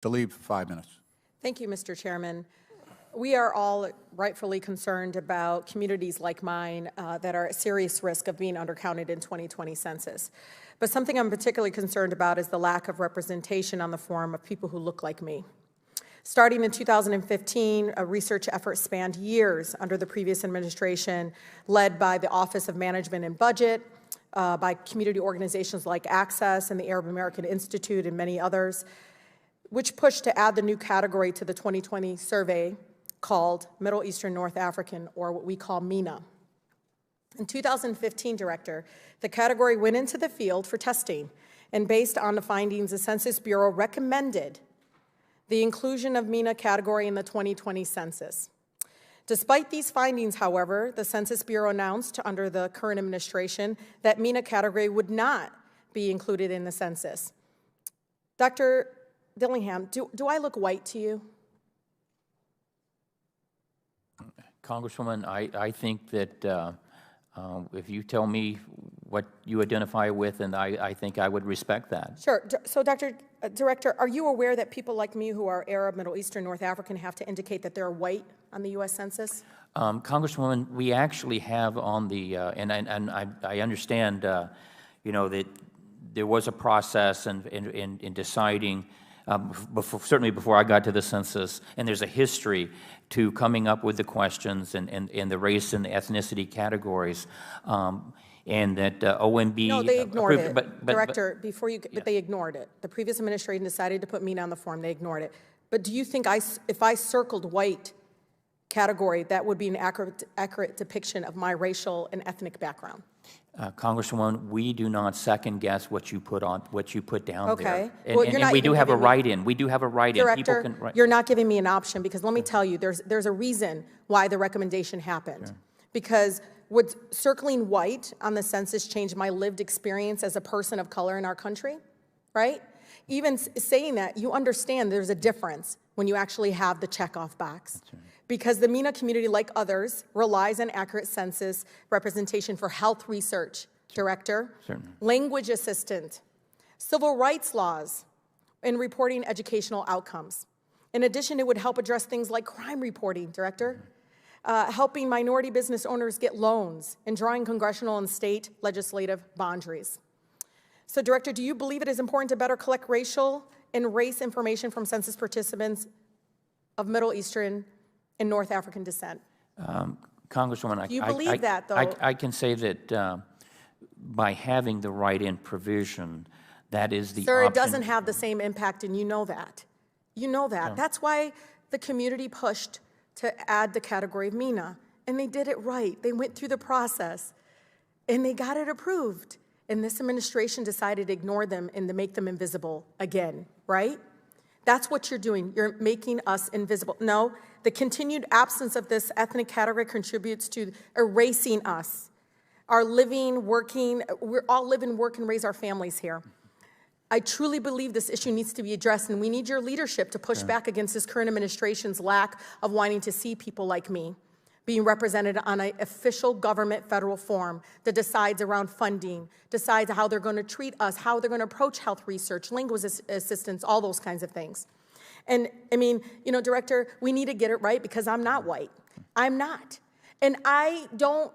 Tlaib for 5 minutes. Thank you, Mr. Chairman. We are all rightfully concerned about communities like mine that are at serious risk of being undercounted in 2020 census. But something I'm particularly concerned about is the lack of representation on the form of people who look like me. Starting in 2015, a research effort spanned years under the previous administration, led by the Office of Management and Budget, by community organizations like Access and the Arab American Institute and many others, which pushed to add the new category to the 2020 survey called Middle Eastern North African, or what we call MENA. In 2015, Director, the category went into the field for testing, and based on the findings, the Census Bureau recommended the inclusion of MENA category in the 2020 census. Despite these findings, however, the Census Bureau announced under the current administration that MENA category would not be included in the census. Dr. Dillingham, do I look white to you? Congresswoman, I think that if you tell me what you identify with, and I think I would respect that. Sure. So, Director, are you aware that people like me who are Arab, Middle Eastern, North African have to indicate that they're white on the U.S. Census? Congresswoman, we actually have on the, and I understand, you know, that there was a process in deciding, certainly before I got to the census, and there's a history to coming up with the questions and the race and the ethnicity categories, and that OMB... No, they ignored it. Director, before you... But they ignored it. The previous administration decided to put MENA on the form. They ignored it. But do you think if I circled white category, that would be an accurate depiction of my racial and ethnic background? Congresswoman, we do not second guess what you put down there. Okay. And we do have a write-in. We do have a write-in. Director, People can you're not giving me an option, because let me tell you, there's a reason why the recommendation happened. Sure. Because would circling white on the census change my lived experience as a person of color in our country, right? Even saying that, you understand there's a difference when you actually have the checkoff box. Right. Because the MENA community, like others, relies on accurate census representation for health research, Director, certainly, language assistant, civil rights laws, and reporting educational outcomes. In addition, it would help address things like crime reporting, Director, helping minority business owners get loans, and drawing congressional and state legislative boundaries. So, Director, do you believe it is important to better collect racial and race information from census participants of Middle Eastern and North African descent? Congresswoman, do you believe that, though? I can say that by having the write-in provision, that is the Sir, option. it doesn't have the same impact, and you know that. You know that. No. That's why the community pushed to add the category of MENA, and they did it right. They went through the process, and they got it approved. And this administration decided to ignore them and to make them invisible again, right? That's what you're doing. You're making us invisible. No, the continued absence of this ethnic category contributes to erasing us. Our living, working, we all live and work and raise our families here. I truly believe this issue needs to be addressed, and we need your leadership to push back against this current administration's lack of wanting to see people like me being represented on an official government federal form that decides around funding, decides how they're going to treat us, how they're going to approach health research, language assistance, all those kinds of things. And I mean, you know, Director, we need to get it right, because I'm not white. I'm not. And I don't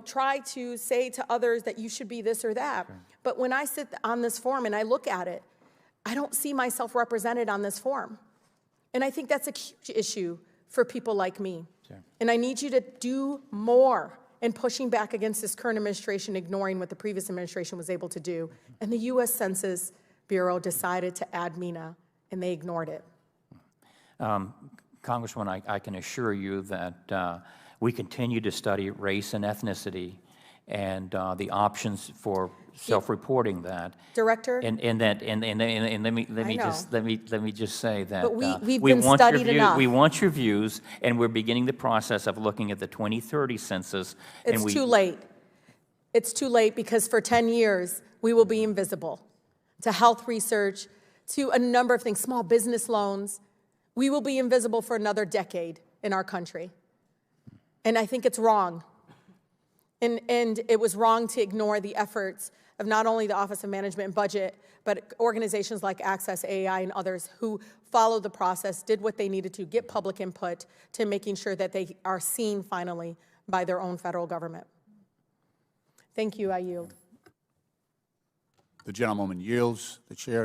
try to say to others that you should be this or that. Sure. But when I sit on this form and I look at it, I don't see myself represented on this form. And I think that's a huge issue for people like me. Sure. And I need you to do more in pushing back against this current administration, ignoring what the previous administration was able to do. And the U.S. Census Bureau decided to add MENA, and they ignored it. Congresswoman, I can assure you that we continue to study race and ethnicity and the options for self-reporting that. Director? And let me just say that but we've been studied enough. We want your views, and we're beginning the process of looking at the 2030 census. It's too late. It's too late, because for 10 years we will be invisible to health research, to a number of things, small business loans. We will be invisible for another decade in our country. And I think it's wrong. And it was wrong to ignore the efforts of not only the Office of Management and Budget, but organizations like Access AI and others who followed the process, did what they needed to, get public input to making sure that they are seen finally by their own federal government. Thank you. I yield. The gentlewoman yields. The chair